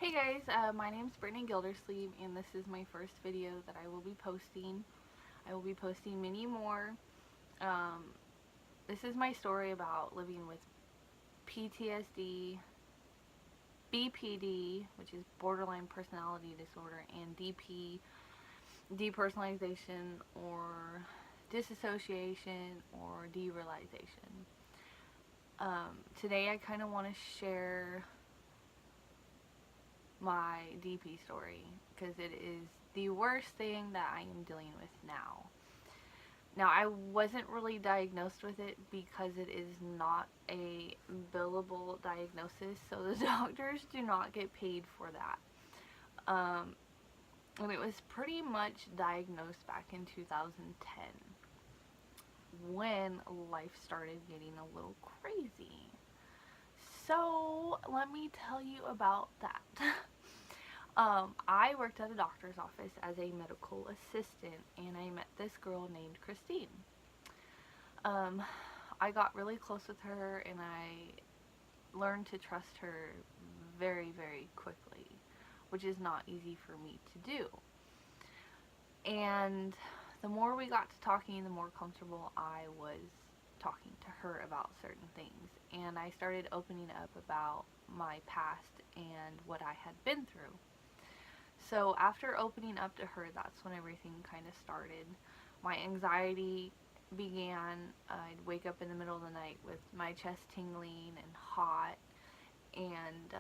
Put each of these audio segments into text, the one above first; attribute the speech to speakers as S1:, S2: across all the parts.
S1: Hey guys, my name's Brittany Gildersleeve, and this is my first video that I will be posting. I will be posting many more. Um, this is my story about living with PTSD, BPD, which is borderline personality disorder, and depersonalization, or disassociation, or derealization. Today I kind of want to share my DP story because it is the worst thing that I am dealing with now. Now, I wasn't really diagnosed with it because it is not a billable diagnosis, so the doctors do not get paid for that. And it was pretty much diagnosed back in 2010 when life started getting a little crazy. So, let me tell you about that. I worked at a doctor's office as a medical assistant, and I met this girl named Christine. Um, I got really close with her, and I learned to trust her very, very quickly, which is not easy for me to do. And the more we got to talking, the more comfortable I was talking to her about certain things. And I started opening up about my past and what I had been through. So after opening up to her, that's when everything kind of started. My anxiety began. I'd wake up in the middle of the night with my chest tingling and hot, and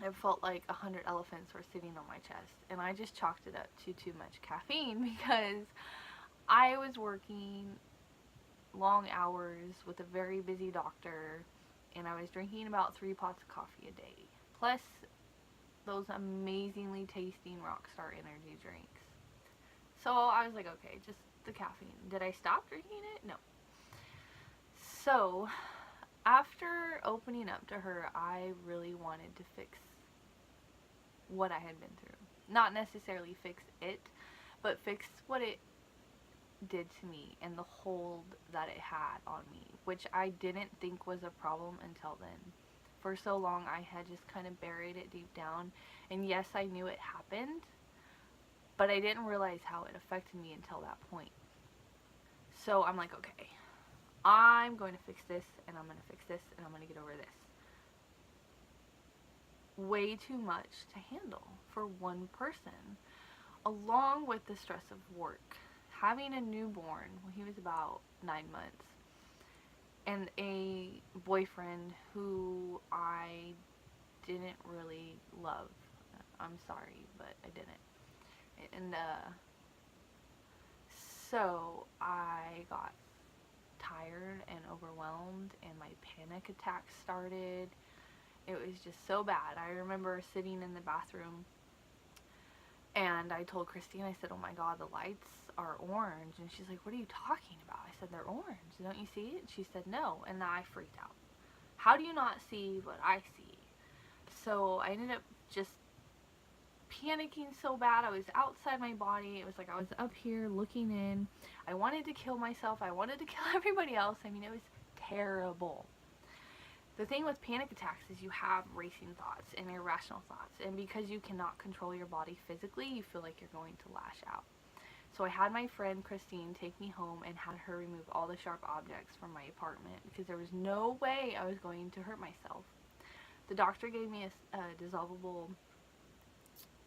S1: it felt like 100 elephants were sitting on my chest. And I just chalked it up to too much caffeine because I was working long hours with a very busy doctor, and I was drinking about 3 pots of coffee a day. Plus those amazingly tasting Rockstar energy drinks. So I was like, okay, just the caffeine. Did I stop drinking it? No. So after opening up to her, I really wanted to fix what I had been through. Not necessarily fix it, but fix what it did to me and the hold that it had on me, which I didn't think was a problem until then. For so long, I had just kind of buried it deep down, and yes, I knew it happened, but I didn't realize how it affected me until that point. So I'm like, okay, I'm going to fix this, and I'm going to fix this, and I'm going to get over this. Way too much to handle for one person, along with the stress of work, having a newborn when he was about 9 months, and a boyfriend who I didn't really love. I'm sorry, but I didn't. And so I got tired and overwhelmed, and my panic attacks started. It was just so bad. I remember sitting in the bathroom, and I told Christine, I said, oh my god, the lights are orange. And she's like, what are you talking about? I said, they're orange. Don't you see it? She said, no. And I freaked out. How do you not see what I see? So I ended up just panicking so bad. I was outside my body. It was like I was up here looking in. I wanted to kill myself. I wanted to kill everybody else. I mean, it was terrible. The thing with panic attacks is you have racing thoughts and irrational thoughts, and because you cannot control your body physically, you feel like you're going to lash out. So I had my friend Christine take me home and had her remove all the sharp objects from my apartment because there was no way I was going to hurt myself. The doctor gave me a dissolvable,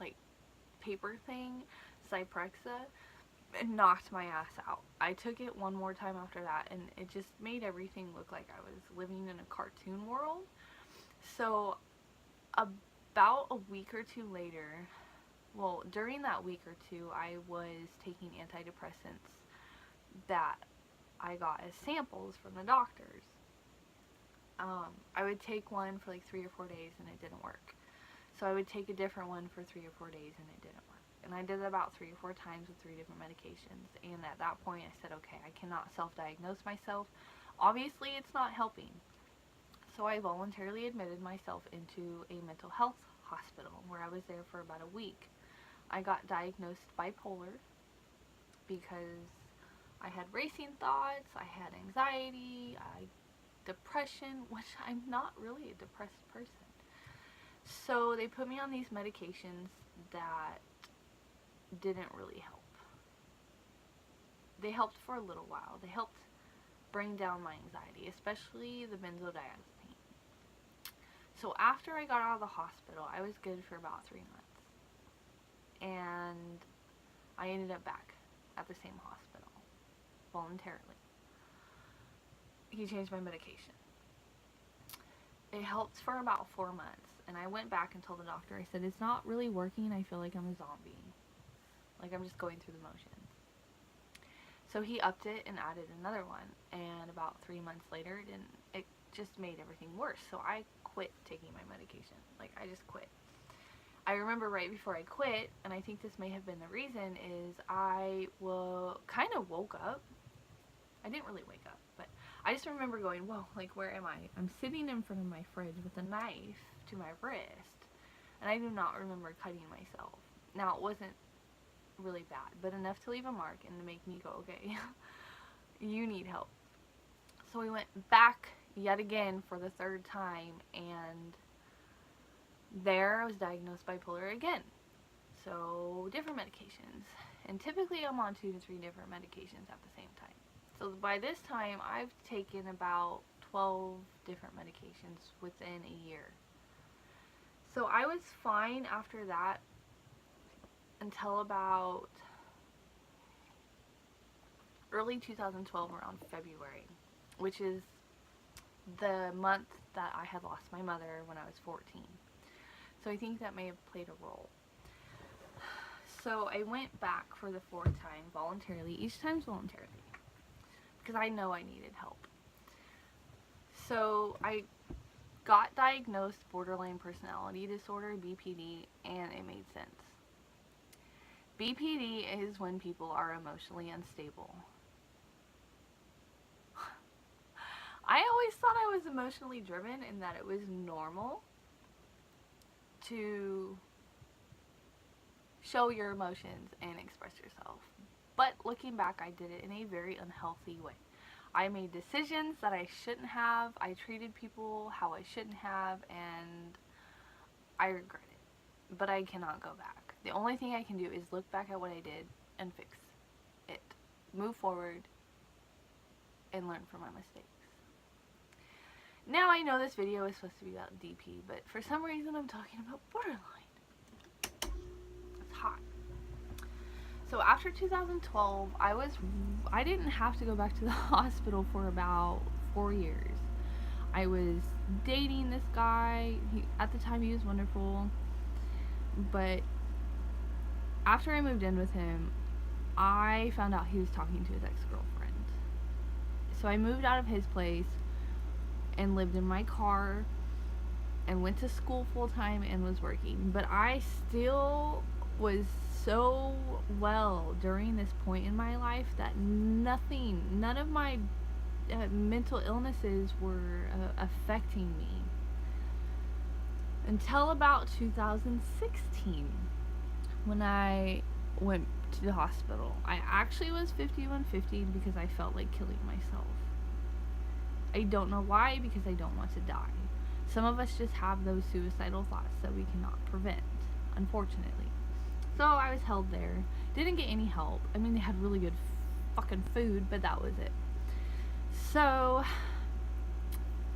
S1: like, paper thing, Cyprexa, and knocked my ass out. I took it one more time after that, and it just made everything look like I was living in a cartoon world. So about a week or two later, well, during that week or two, I was taking antidepressants that I got as samples from the doctors. I would take one for like 3 or 4 days and it didn't work. So I would take a different one for 3 or 4 days and it didn't work. And I did it about 3 or 4 times with 3 different medications. And at that point I said, okay, I cannot self-diagnose myself. Obviously it's not helping. So I voluntarily admitted myself into a mental health hospital where I was there for about a week. I got diagnosed bipolar because I had racing thoughts, I had anxiety, depression, which I'm not really a depressed person. So they put me on these medications that didn't really help. They helped for a little while. They helped bring down my anxiety, especially the benzodiazepine. So after I got out of the hospital, I was good for about 3 months. And I ended up back at the same hospital, voluntarily. He changed my medication. It helped for about 4 months. And I went back and told the doctor, I said, it's not really working. I feel like I'm a zombie. Like I'm just going through the motions. So he upped it and added another one. And about 3 months later, it just made everything worse. So I quit taking my medication. Like, I just quit. I remember right before I quit, and I think this may have been the reason, is I kind of woke up. I didn't really wake up, but I just remember going, whoa, like, where am I? I'm sitting in front of my fridge with a knife to my wrist, and I do not remember cutting myself. Now, it wasn't really bad, but enough to leave a mark and to make me go, okay, you need help. So we went back yet again for the 3rd time, and there I was diagnosed bipolar again. So different medications, and typically I'm on 2 to 3 different medications at the same time. So by this time I've taken about 12 different medications within a year. So I was fine after that until about early 2012, around February, which is the month that I had lost my mother when I was 14. So I think that may have played a role. So I went back for the 4th time voluntarily. Each time's voluntarily, because I know I needed help. So I got diagnosed borderline personality disorder, BPD, and it made sense. BPD is when people are emotionally unstable. I always thought I was emotionally driven and that it was normal to show your emotions and express yourself. But looking back, I did it in a very unhealthy way. I made decisions that I shouldn't have. I treated people how I shouldn't have, and I regret it. But I cannot go back. The only thing I can do is look back at what I did and fix it. Move forward and learn from my mistakes. Now I know this video is supposed to be about DP, but for some reason I'm talking about borderline. It's hot. So after 2012, I didn't have to go back to the hospital for about 4 years. I was dating this guy. At the time he was wonderful, but after I moved in with him, I found out he was talking to his ex-girlfriend. So I moved out of his place and lived in my car and went to school full-time and was working. But I still was so well during this point in my life that none of my mental illnesses were affecting me until about 2016, when I went to the hospital. I actually was 5150 because I felt like killing myself. I don't know why, because I don't want to die. Some of us just have those suicidal thoughts that we cannot prevent, unfortunately. So I was held there. Didn't get any help. I mean, they had really good fucking food, but that was it. So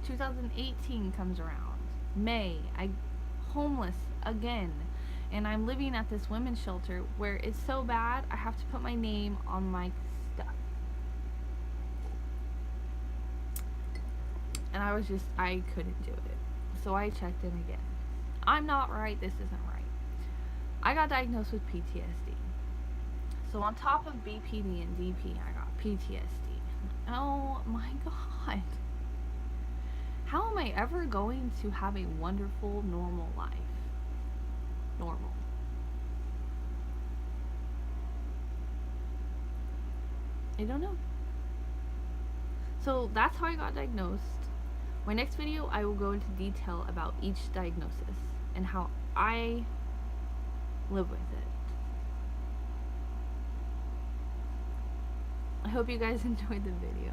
S1: 2018 comes around. May. I'm homeless again. And I'm living at this women's shelter where it's so bad I have to put my name on my stuff. And I couldn't do it. So I checked in again. I'm not right. This isn't right. I got diagnosed with PTSD. So on top of BPD and DP, I got PTSD. Oh my God. How am I ever going to have a wonderful, normal life? Normal. I don't know. So that's how I got diagnosed. My next video, I will go into detail about each diagnosis and how I live with it. I hope you guys enjoyed the video.